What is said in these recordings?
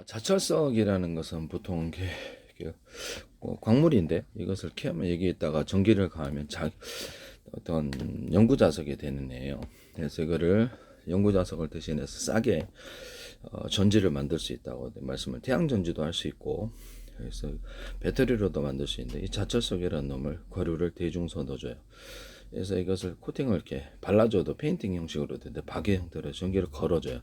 자철석이라는 것은 보통 광물인데 이것을 캐면 여기에다가 전기를 가하면 어떤 연구자석이 되는 애예요. 그래서 이거를 연구자석을 대신해서 싸게 전지를 만들 수 있다고 말씀을 태양전지도 할 수 있고, 그래서 배터리로도 만들 수 있는데 이 자철석이라는 놈을 거류를 대중소 넣어줘요. 그래서 이것을 코팅을 이렇게 발라줘도 페인팅 형식으로 되는데 박의 형태로 전기를 걸어줘요.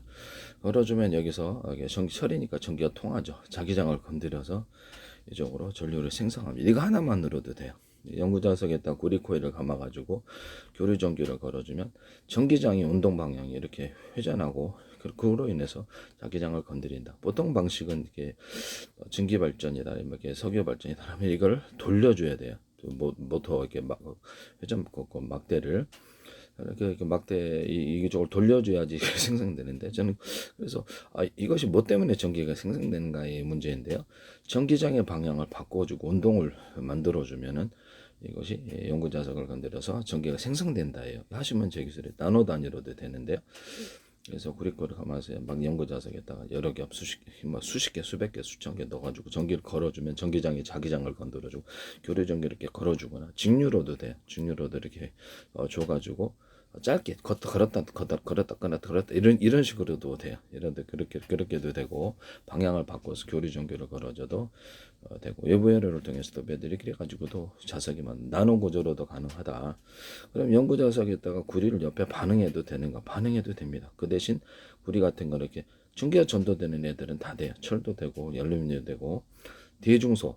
걸어주면 여기서 이게 철이니까 전기가 통하죠. 자기장을 건드려서 이쪽으로 전류를 생성합니다. 이거 하나만 늘어도 돼요. 연구자석에다 구리코일을 감아가지고 교류 전기를 걸어주면 전기장이 운동 방향이 이렇게 회전하고, 그로 인해서 자기장을 건드린다. 보통 방식은 이렇게 전기 발전이다, 이렇게 석유 발전이다 하면 이걸 돌려줘야 돼요. 모터 이렇게 막 회전 막대를 이렇게 막대 이쪽을 돌려줘야지 생성되는데, 저는 그래서 이것이 뭐 때문에 전기가 생성되는가의 문제인데요. 전기장의 방향을 바꿔주고 운동을 만들어주면은 이것이 연구자석을 건드려서 전기가 생성된다예요. 하시면 제 기술이 나노 단위로도 되는데요. 그래서 구리코를 감아서 막 연구자석에다가 여러 개 수십 개, 수백 개, 수천 개 넣어가지고 전기를 걸어주면 전기장이 자기장을 건드려주고, 교류 전기를 이렇게 걸어주거나 직류로도 돼. 직류로도 이렇게 줘가지고 짧게 걸었다 이런 식으로도 돼요. 이런데 그렇게도 되고, 방향을 바꿔서 교류 전기를 걸어줘도 되고, 외부 회로를 통해서도 배터리 그래 가지고도 자석이만 나노 구조로도 가능하다. 그럼 연구 자석에다가 구리를 옆에 반응해도 되는가? 반응해도 됩니다. 그 대신 구리 같은 거 이렇게 전기가 전도되는 애들은 다 돼요. 철도 되고 연료도 되고, 대중소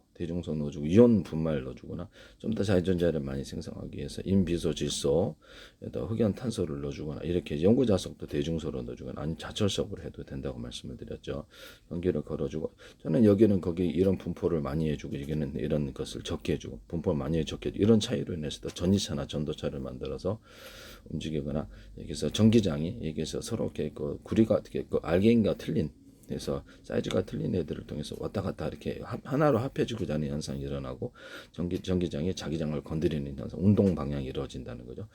넣어주고 이온 분말 넣어주거나, 좀 더 자유전자를 많이 생성하기 위해서 인비소 질소, 흑연 탄소를 넣어주거나, 이렇게 연구자석도 대중소로 넣어주거나, 아니면 자철석으로 해도 된다고 말씀을 드렸죠. 전기를 걸어주고, 저는 여기는 거기 이런 분포를 많이 해주고, 여기는 이런 것을 적게 해주고, 분포를 많이 적게 해주고, 이런 차이로 인해서 전기차나 전도차를 만들어서 움직이거나, 여기서 전기장이 여기서 서로 이렇게 구리가 어떻게 알갱이가 틀린, 그래서 사이즈가 틀린 애들을 통해서 왔다 갔다 이렇게 하나로 합해지고 자는 현상이 일어나고, 전기장이 자기장을 건드리는 현상, 운동 방향이 이루어진다는 거죠.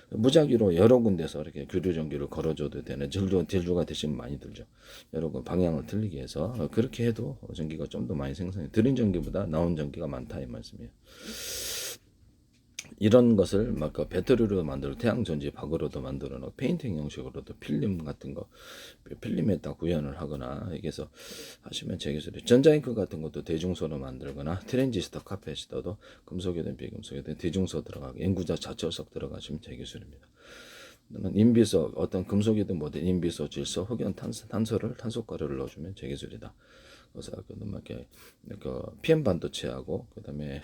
무작위로 여러 군데서 이렇게 교류 전기를 걸어줘도 되는, 전류가 대신 많이 들죠. 여러 군 방향을 틀리게 해서 그렇게 해도 전기가 좀 더 많이 생성해. 들인 전기보다 나온 전기가 많다 이 말씀이에요. 이런 것을 막 배터리로 만들어 태양전지 박으로도 만들어 놓고, 페인팅 형식으로도 필름 같은 거 필름에다 구현을 하거나, 여기서 하시면 제 기술이 전자잉크 같은 것도 대중소로 만들거나, 트랜지스터 카패시터도 금속이든 비금속이든 대중소 들어가고 연구자 자철석 들어가시면 제 기술입니다. 인비소, 어떤 금속이든 뭐든 인비소, 질소, 흑연, 탄소를 탄소가루를 넣어주면 제 기술이다. 그래서 그 PM 반도체하고 그다음에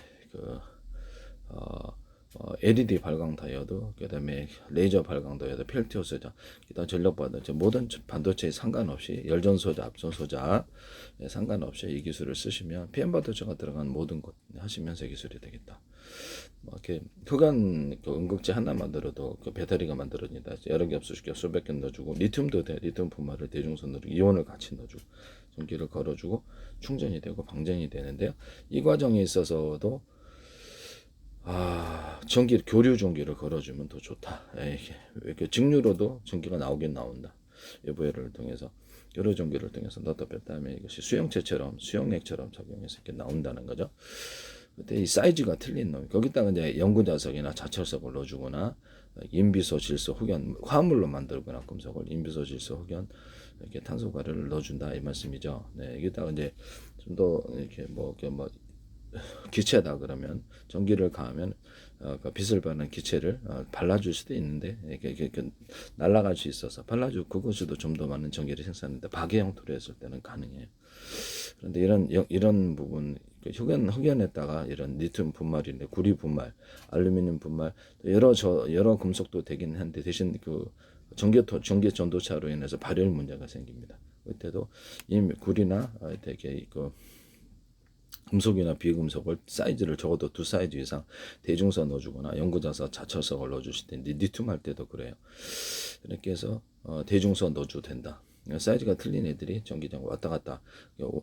LED 발광 다이오드, 그다음에 레이저 발광 다이오드, 펠티오 소자, 그다음 전력 반도체, 모든 반도체에 상관없이 열전 소자, 압전 소자 상관없이 이 기술을 쓰시면 PM 반도체가 들어간 모든 것 하시면서 기술이 되겠다. 이렇게 흑연 응급제 하나 만들어도 그 배터리가 만들어진다. 여러 개 수십 개, 수백 개 넣어주고, 리튬도 돼. 리튬 분말을 대중선으로 이온을 같이 넣어주고 전기를 걸어주고 충전이 되고 방전이 되는데요. 이 과정에 있어서도 전기, 교류 전기를 걸어주면 더 좋다. 이렇게 직류로도 전기가 나오긴 나온다. 외부회로를 통해서 교류 전기를 통해서 넣었다 뺐다 하면 이것이 수용액처럼 작용해서 이렇게 나온다는 거죠. 그때 이 사이즈가 틀린 놈, 거기다가 이제 연구자석이나 자철석을 넣어주거나, 인비소, 질소, 흑연, 화합물로 만들거나 금속을 인비소, 질소, 흑연, 이렇게 탄소가루를 넣어준다 이 말씀이죠. 네, 여기다가 이제 좀 더 이렇게 기체다 그러면 전기를 가하면 그 빛을 받는 기체를 발라줄 수도 있는데, 이렇게 날아갈 수 있어서 발라주고 그것으로도 좀 더 많은 전기를 생산하는데 박의 형태로 했을 때는 가능해요. 그런데 이런 부분, 흑연에다가 이런 리튬 분말인데 구리 분말, 알루미늄 분말, 여러 금속도 되긴 한데, 대신 그 전기 전도차로 인해서 발열 문제가 생깁니다. 그때도 이 구리나 되게 금속이나 비금속을 사이즈를 적어도 2사이즈 이상 대중서 넣어주거나, 연구자석, 자철석을 넣어주실 텐데, 리튬 할 때도 그래요. 이렇게 해서 대중서 넣어줘도 된다. 사이즈가 틀린 애들이 전기장 왔다 갔다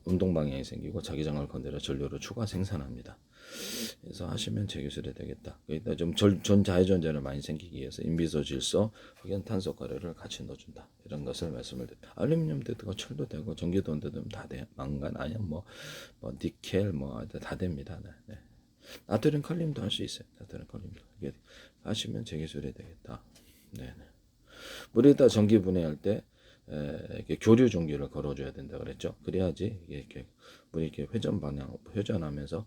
운동 방향이 생기고 자기장을 건드려 전류를 추가 생산합니다. 그래서 하시면 제 기술이 되겠다. 그러니까 좀 전자회전자를 많이 생기기 위해서 인비소, 질소, 흑연, 탄소 가루를 같이 넣어준다. 이런 것을 말씀을 드립니다. 알루미늄도 되고 철도 되고 전기도 되면 다 돼요. 망간, 아연, 뭐 니켈 다 됩니다. 네. 나트륨 칼륨도 할 수 있어요. 나트륨 칼륨도 이게 하시면 제 기술이 되겠다. 네. 물에다 전기 분해할 때 이렇게 교류 종기를 걸어줘야 된다 그랬죠. 그래야지 이게 물이 이렇게 회전하면서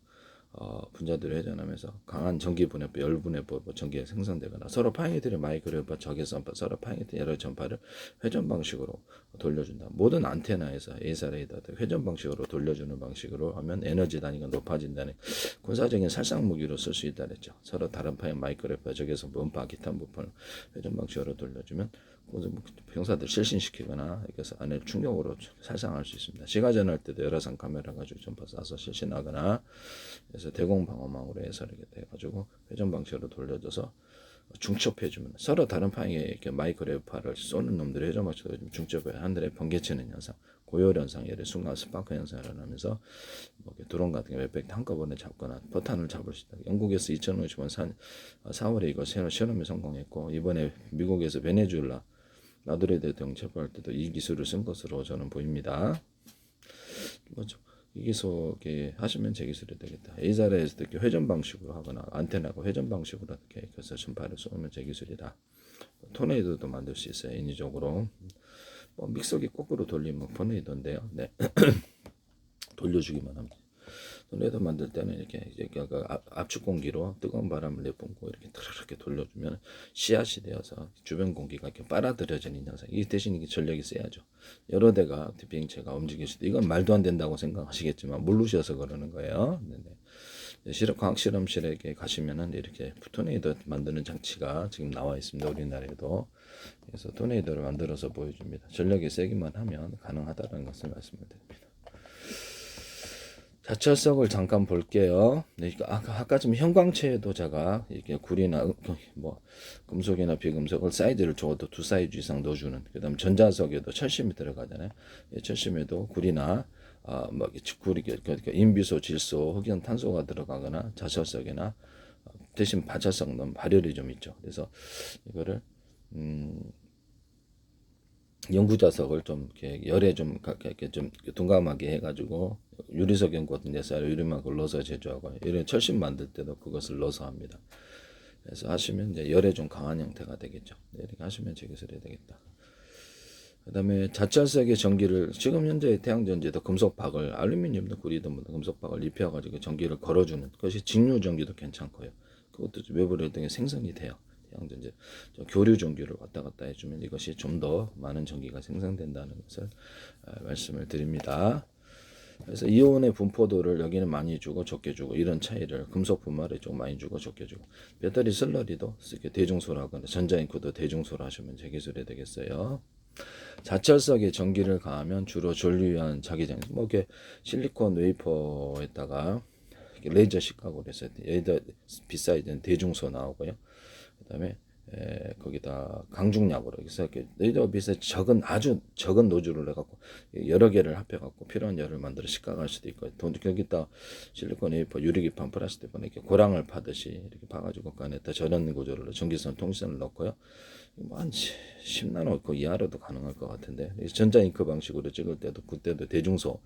분자들이 회전하면서 강한 전기분해법, 열분해법, 전기가 생성되거나 서로 파행이들이 마이크로웨이브 적외선파, 서로 파행이들 여러 전파를 회전 방식으로 돌려준다. 모든 안테나에서 A사 레이더도 회전 방식으로 돌려주는 방식으로 하면 에너지 단위가 높아진다는 군사적인 살상 무기로 쓸 수 있다 그랬죠. 서로 다른 파행 마이크로웨이브, 적외선 분파, 기타 분파를 회전 방식으로 돌려주면 병사들 실신시키거나 그래서 안에 충격으로 살상할 수 있습니다. 시가전할 때도 열화상 카메라 가지고 전파 쏴서 실신하거나 그래서 대공 방어망으로 해서 이렇게 돼가지고 회전 방식으로 돌려줘서 중첩해주면 서로 다른 파행에 이렇게 마이크로웨이브파를 쏘는 놈들이 회전 방식으로 중첩해 하늘에 번개치는 현상, 고열 현상, 예를 순간 스파크 현상을 일어나면서 뭐 드론 같은 게 웹백 한꺼번에 잡거나 포탄을 잡을 수 있다. 영국에서 2055년 4월에 이거 실험에 성공했고 이번에 미국에서 베네수엘라 마두레 대통령 체포할 때도 이 기술을 쓴 것으로 저는 보입니다. 이 기술에 하시면 제 기술이 되겠다. A사례에서도 이렇게 회전 방식으로 하거나 안테나가 회전 방식으로 이렇게 해서 전파를 쏘면 제 기술이다. 토네이도도 만들 수 있어요. 인위적으로. 믹서기 거꾸로 돌리면 토네이도인데요. 네. 돌려주기만 합니다. 토네이도 만들 때는 이렇게 압축 공기로 뜨거운 바람을 내뿜고 이렇게 돌려주면 씨앗이 되어서 주변 공기가 이렇게 빨아들여지는 현상. 이 대신 이게 전력이 세야죠. 여러 대가 비행체가 움직일 수도 이건 말도 안 된다고 생각하시겠지만 모르셔서 그러는 거예요. 네네. 과학 실험실에 가시면은 이렇게 토네이도 만드는 장치가 지금 나와 있습니다. 우리나라에도. 그래서 토네이도를 만들어서 보여줍니다. 전력이 세기만 하면 가능하다는 것을 말씀을 드립니다. 자철석을 잠깐 볼게요. 네, 아까 좀 형광체에도 제가 이렇게 구리나 뭐 금속이나 비금속을 사이즈를 적어도 2사이즈 이상 넣어주는. 그다음 전자석에도 철심이 들어가잖아요. 철심에도 구리나 뭐 구리 인비소, 질소, 흑연, 탄소가 들어가거나 자철석이나 대신 바철석 넣으면 발열이 좀 있죠. 그래서 이거를 연구자석을 좀 이렇게 열에 좀 둔감하게 해가지고 유리석 연구 같은 데서 유리막을 넣어서 제조하고 이런 철심 만들 때도 그것을 넣어서 합니다. 그래서 하시면 이제 열에 좀 강한 형태가 되겠죠. 이렇게 하시면 제 기술이 되겠다. 그다음에 자철석의 전기를 지금 현재 태양전지도 금속박을 알루미늄도 구리도 금속박을 입혀가지고 전기를 걸어주는 것이 직류 전기도 괜찮고요. 그것도 외부를 통해 생성이 돼요. 태양전지 교류 전기를 왔다 갔다 해주면 이것이 좀 더 많은 전기가 생성된다는 것을 말씀을 드립니다. 그래서 이온의 분포도를 여기는 많이 주고 적게 주고 이런 차이를 금속 분말에 좀 많이 주고 적게 주고 배터리 슬러리도 이렇게 대중소로 하거나 전자잉크도 대중소로 하시면 제 기술이 되겠어요. 자철석에 전기를 가하면 주로 전류연 자기장 뭐 이렇게 실리콘 웨이퍼에다가 레이저 식각으로 해서 얘도 비싸이든 대중소 나오고요. 그다음에 거기다 강중약으로 그래서 레이저 빛에 아주 적은 노즐을 해갖고 여러 개를 합해갖고 필요한 열을 만들어 식각할 수도 있고 거기다 실리콘 웨이퍼 유리기판 플라스틱 이렇게 고랑을 파듯이 이렇게 파가지고 그 안에다 전원 구조로 전기선 통신을 넣고요. 한 10나노 이하로도 가능할 것 같은데 전자잉크 방식으로 찍을 때도 그때도 대중소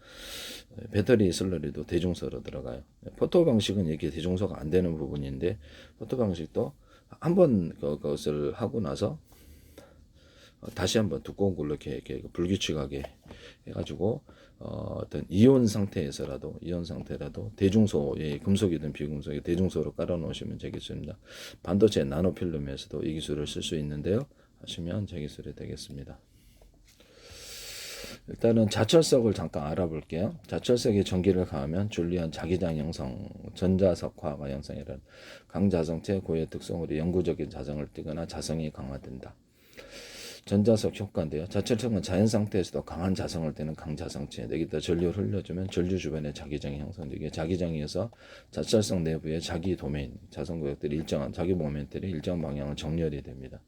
배터리 슬러리도 대중소로 들어가요. 포토 방식은 이렇게 대중소가 안 되는 부분인데 포토 방식도 한번 그것을 하고 나서 다시 한번 두꺼운 걸로 이렇게 불규칙하게 해가지고 어떤 이온 상태라도 대중소의 금속이든 비금속이 대중소로 깔아 놓으시면 되겠습니다. 반도체 나노필름에서도 이 기술을 쓸 수 있는데요. 하시면 제 기술이 되겠습니다. 일단은 자철석을 잠깐 알아볼게요. 자철석에 전기를 가하면 줄리안 자기장 형성, 전자석화가 형성이라는 강자성체 고유의 특성으로 영구적인 자성을 띠거나 자성이 강화된다. 전자석 효과인데요. 자철석은 자연 상태에서도 강한 자성을 띠는 강자성체. 여기다 전류를 흘려주면 전류 주변에 자기장이 형성되게 자기장에서 자철석 내부의 자기 도메인, 자성구역들이 일정한 자기 모멘트들이 일정 방향을 정렬이 됩니다.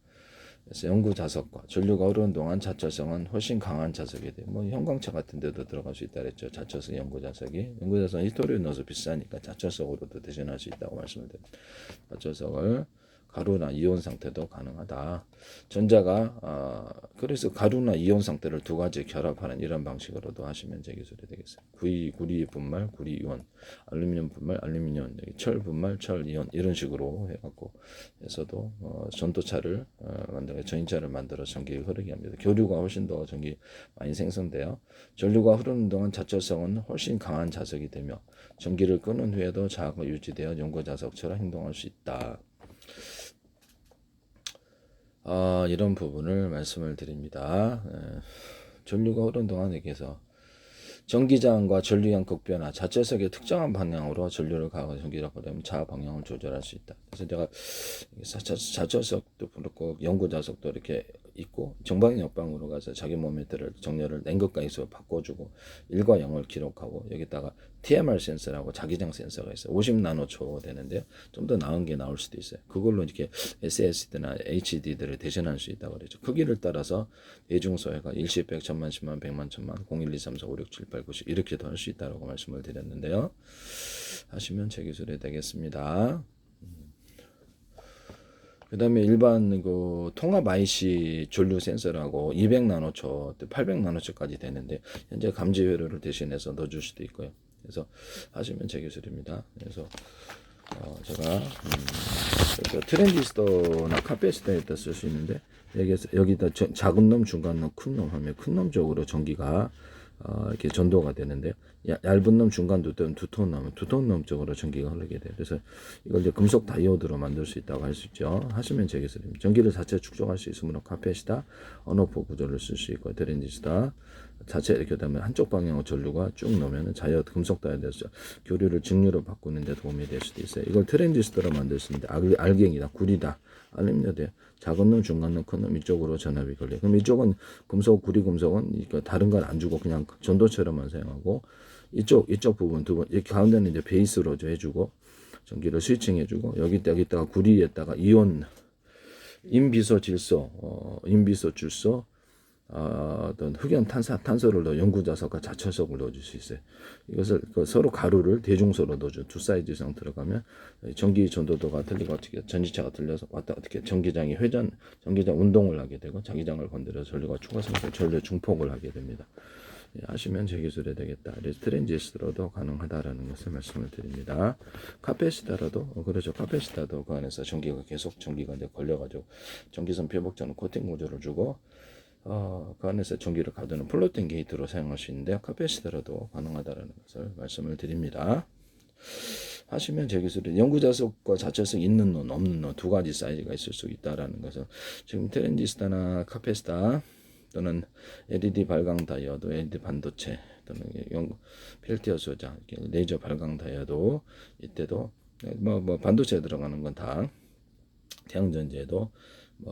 그래서 영구 자석과 전류가 흐르는 동안 자철성은 훨씬 강한 자석이 돼요. 뭐 형광차 같은 데도 들어갈 수 있다 그랬죠. 자철성 영구 자석이. 영구 자석은 히토리에 넣어서 비싸니까 자철석으로도 대신할 수 있다고 말씀을 드립니다. 자철석을 가루나 이온 상태도 가능하다. 전자가 그래서 가루나 이온 상태를 두 가지 결합하는 이런 방식으로도 하시면 제 기술이 되겠어요. 구리 분말, 구리 이온, 알루미늄 분말, 알루미늄, 철 분말, 철 이온 이런 식으로 해갖고 해서도 전도차를 전기차를 만들어 전기가 흐르게 합니다. 교류가 훨씬 더 전기 많이 생성돼요. 전류가 흐르는 동안 자철성은 훨씬 강한 자석이 되며 전기를 끄는 후에도 자아가 유지되어 연고 자석처럼 행동할 수 있다. 이런 부분을 말씀을 드립니다. 전류가 흐르는 동안에 계서 전기장과 전류량 극변화, 자철석의 특정한 방향으로 전류를 가하고 전기를 가하면 자 방향을 조절할 수 있다. 그래서 제가 자철석도 그렇고 연구자석도 이렇게 있고 정방향 역방으로 가서 자기 모멘트를 정렬을 냉각가에서 바꿔주고 1과 0을 기록하고 여기다가 TMR 센서라고 자기장 센서가 있어요. 50나노초 되는데요. 좀 더 나은 게 나올 수도 있어요. 그걸로 이렇게 SSD나 HD들을 대신할 수 있다고 그러죠. 크기를 따라서 대중소해가 1십 100, 1000만, 10만, 100만, 1000만, 0, 1, 2, 3, 4, 5, 6, 7, 8, 9, 10 이렇게도 할 수 있다고 말씀을 드렸는데요. 하시면 제 기술이 되겠습니다. 그 다음에 일반 그 통합 IC 전류 센서라고 200나노초, 800나노초까지 되는데 현재 감지 회로를 대신해서 넣어줄 수도 있고요. 그래서 하시면 제 기술입니다. 그래서 제가 트랜지스터나 카패시터에다 쓸 수 있는데 여기다 작은 놈, 중간 놈, 큰 놈 하면 큰 놈 쪽으로 전기가 이렇게 전도가 되는데요. 얇은 놈, 중간 두터운 놈, 두터운 놈 쪽으로 전기가 흐르게 돼요. 그래서 이걸 이제 금속 다이오드로 만들 수 있다고 할 수 있죠. 하시면 제 기술입니다. 전기를 자체 축적할 수 있으므로 카패시터, 언오프 구조를 쓸 수 있고 트랜지스터 자체 이렇게 되면 한쪽 방향으로 전류가 쭉 넣으면 자이오드 금속 다이오드에서 교류를 직류로 바꾸는 데 도움이 될 수도 있어요. 이걸 트랜지스터로 만들 수 있는데 알갱이다, 구리다, 알루미늄이다. 작은 놈, 중간 놈, 큰 놈 이쪽으로 전압이 걸려요. 그럼 이쪽은 금속, 구리 금속은 다른 건 안 주고 그냥 전도처럼만 사용하고 이쪽 부분 두 번, 이 가운데는 이제 베이스로 해주고 전기를 스위칭 해주고 여기다가 구리에다가 이온, 인비소, 질소, 인비소, 질소, 어떤 흑연 탄소를 넣어 연구자석과 자철석을 넣어줄 수 있어요. 이것을 서로 가루를 대중소로 넣어줘. 두 사이즈 이상 들어가면 전기 전도도가 틀리고 어떻게 전지차가 틀려서 왔다 어떻게 전기장 운동을 하게 되고 자기장을 건드려서 전류가 추가 생성, 전류 중폭을 하게 됩니다. 하시면 제 기술이 되겠다. 그래서 트랜지스터로도 가능하다라는 것을 말씀을 드립니다. 카패시터라도 그렇죠. 카패시터도 그 안에서 전기가 이제 걸려가지고 전기선 표복자는 코팅 구조를 주고 그 안에서 전기를 가두는 플로팅 게이트로 사용할 수 있는데요. 카패시터로도 가능하다라는 것을 말씀을 드립니다. 하시면 제 기술은 연구자석과 자철석 있는 논, 없는 논 두 가지 사이즈가 있을 수 있다라는 것을 지금 트랜지스터나 카패시터 또는 LED 발광 다이오드, LED 반도체 또는 펠티어 소자, 레이저 발광 다이오드 이때도 뭐 반도체에 들어가는 건 다 태양전지에도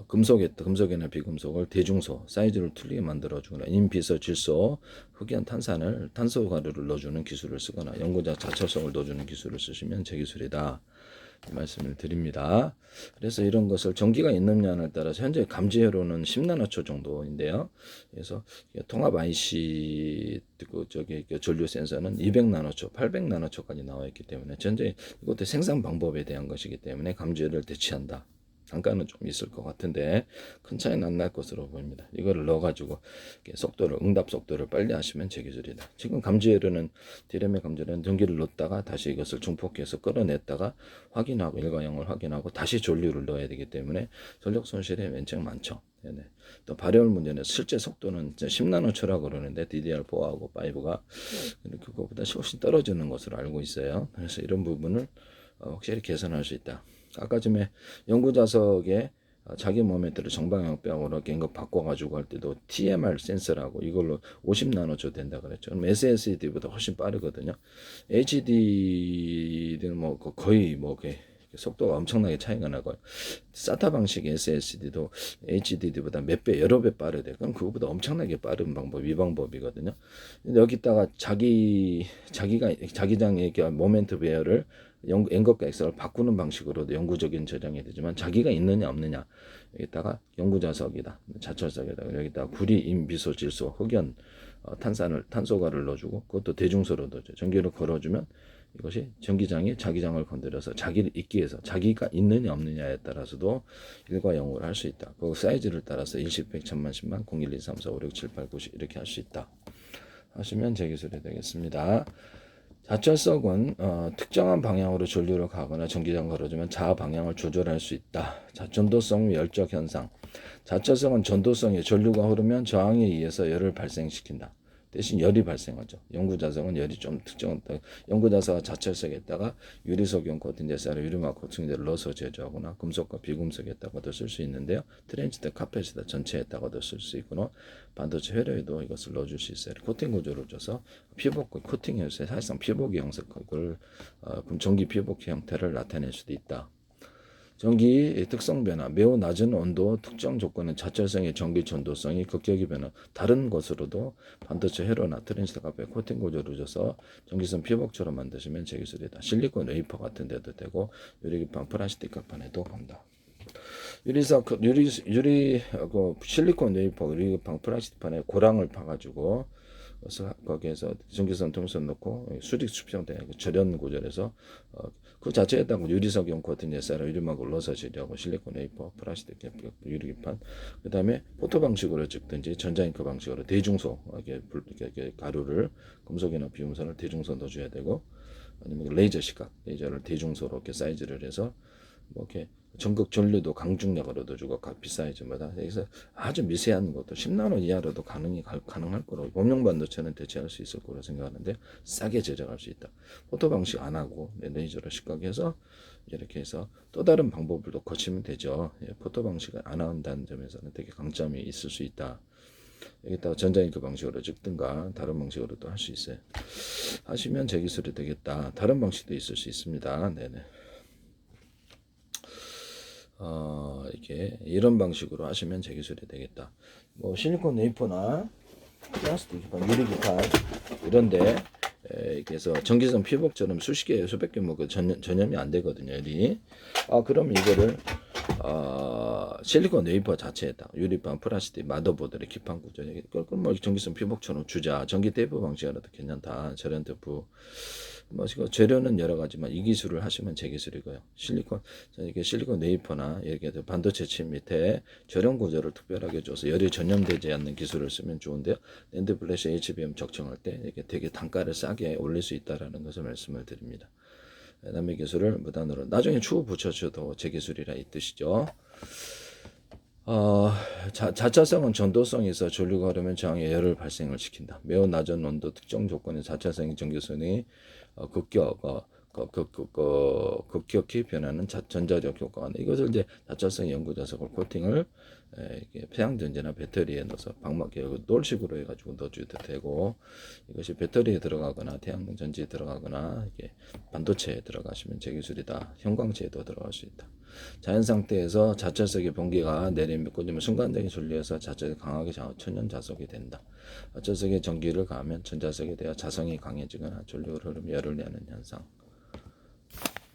금속이나 비금속을 대중소 사이즈를 틀리게 만들어주거나 인비소, 질소, 흑연 탄소 가루를 넣어주는 기술을 쓰거나 연구자 자철성을 넣어주는 기술을 쓰시면 제 기술이다. 이 말씀을 드립니다. 그래서 이런 것을 전기가 있느냐에 따라서 현재 감지회로는 10나노초 정도인데요. 그래서 통합 IC 전류 센서는 200나노초, 800나노초까지 나와 있기 때문에 현재 이것도 생산 방법에 대한 것이기 때문에 감지회를 대체한다. 단가는 좀 있을 것 같은데 큰 차이는 안 날 것으로 보입니다. 이거를 넣어가지고 응답 속도를 빨리 하시면 제 기술이다. 지금 감지회로는 디램의 감지회로는 전기를 넣었다가 다시 이것을 중폭해서 끌어냈다가 확인하고 1과 0을 확인하고 다시 전류를 넣어야 되기 때문에 전력 손실이 맨청 많죠. 네네. 또 발열 문제는 실제 속도는 10나노초라고 그러는데 DDR4하고 5가 그거보다 훨씬 떨어지는 것으로 알고 있어요. 그래서 이런 부분을 확실히 개선할 수 있다. 아까 전에 연구자석에 자기 모멘트를 정방향벽으로 이렇게 바꿔가지고 할 때도 TMR 센서라고 이걸로 50나노초 된다 그랬죠. 그럼 SSD보다 훨씬 빠르거든요. HD는 거의 속도가 엄청나게 차이가 나고요. SATA 방식 SSD도 HDD보다 몇 배, 여러 배 빠르대. 그럼 그거보다 엄청나게 빠른 방법, 이 방법이거든요. 근데 여기다가 자기장의 모멘트 배열을 N극과 X를 바꾸는 방식으로도 영구적인 저장이 되지만 자기가 있느냐 없느냐 여기다가 영구자석이다 자철석이다 여기다가 구리, 임, 미소, 질소, 흑연, 탄소가를 넣어주고 그것도 대중소로 넣어줘. 전기를 걸어주면 이것이 전기장이 자기장을 건드려서 자기를 있기 위해서 자기가 있느냐 없느냐에 따라서도 1과 0으로 할 수 있다. 그 사이즈를 따라서 1, 100, 1000만, 10만, 0, 1, 2, 3, 4, 5, 6, 7, 8, 9, 10 이렇게 할 수 있다. 하시면 제 기술이 되겠습니다. 자철석은 특정한 방향으로 전류를 가거나 전기장을 걸어주면 자아 방향을 조절할 수 있다. 전도성 및 열적 현상. 자철석은 전도성에 전류가 흐르면 저항에 의해서 열을 발생시킨다. 대신 열이 발생하죠. 영구자석은 열이 좀 특정한 영구자석과 자철석에다가 유리석용 코팅제사를 유리막 코팅제를 넣어서 제조하거나 금속과 비금속에다가도 쓸 수 있는데요. 트렌치드 카펫에다 전체에다가도 쓸 수 있거나 반도체 회로에도 이것을 넣어줄 수 있어요. 코팅 구조를 줘서 피복 코팅해서 사실상 피복의 형식을 전기 피복 형태를 나타낼 수도 있다. 전기 특성 변화, 매우 낮은 온도 특정 조건의 자철성의 전기 전도성이 급격히 변화, 다른 것으로도 반도체 회로나 트랜지스터 값에 코팅 구조를 줘서 전기선 피복처럼 만드시면 제 기술이다. 실리콘 웨이퍼 같은 데도 되고 유리기판 플라스틱 갑판에도 간다. 실리콘 웨이퍼 유리기판 플라스틱판에 고랑을 파가지고 그래서 거기에서 전기선 통선 넣고 수직 수평된 절연 구조에서 그 자체에다가 유리석용 코팅 예사를 유리막을 넣어서 제조하고 실리콘 웨이퍼 플라스틱 유리기판 그다음에 포토 방식으로 찍든지 전자잉크 방식으로 대중소 이렇게 가루를 금속이나 비금속을 대중소 넣어줘야 되고 아니면 레이저 시각 레이저를 대중소로 이렇게 사이즈를 해서 뭐 이렇게 전극 전류도 강중력으로 넣어주고 각 비사이즈마다 여기서 아주 미세한 것도 10나노 이하로도 가능할 거라고 범용 반도체는 대체할 수 있을 거라고 생각하는데 싸게 제작할 수 있다. 포토 방식 안 하고 레이저로 시각해서 이렇게 해서 또 다른 방법을 또 거치면 되죠. 포토 방식을 안 한다는 점에서는 되게 강점이 있을 수 있다. 여기다가 전자잉크 방식으로 찍든가 다른 방식으로도 할 수 있어요. 하시면 제 기술이 되겠다. 다른 방식도 있을 수 있습니다. 네네. 이렇게 이런 방식으로 하시면 제 기술이 되겠다. 뭐 실리콘 웨이퍼나 플라스틱 기판, 유리기판 이런데 이렇게 해서 전기선 피복처럼 수십 개, 수백 개 뭐 전염이 안 되거든요. 열이. 그럼 이거를 실리콘 웨이퍼 자체에다 유리판, 플라스틱, 마더보드의 기판 구조 그걸 뭐 전기선 피복처럼 주자. 전기 테이프 방식이라도 괜찮다. 절연 테이프. 뭐 재료는 여러 가지만 이 기술을 하시면 제 기술이고요. 이게 실리콘 웨이퍼나 이렇게 반도체 칩 밑에 절연 구조를 특별하게 줘서 열이 전염되지 않는 기술을 쓰면 좋은데요. 낸드 플래시 HBM 적정할 때 이렇게 되게 단가를 싸게 올릴 수 있다라는 것을 말씀을 드립니다. 남의 기술을 무단으로 나중에 추후 붙여줘도 제 기술이라 이 뜻이죠. 자차성은 전도성이 있어 전류가 흐르면 저항에 열을 발생을 시킨다. 매우 낮은 온도 특정 조건의 자차성의 전기선이 급격히 변하는 전자적 효과가 나. 이것을 이제 자차성 연구자석을 코팅을 이렇게 폐양전지나 배터리에 넣어서 돌식으로 해가지고 넣어줘도 되고 이것이 배터리에 들어가거나 태양광 전지에 들어가거나 이게 반도체에 들어가시면 제 기술이다. 형광체에도 들어갈 수 있다. 자연 상태에서 자철석의 번개가 내리면 꽂으면 순간적인 전류에서 자철이 강하게 천연 자석이 된다. 자철석에 전기를 가하면 전자석에 대해 자성이 강해지거나 전류를 흐르며 열을 내는 현상.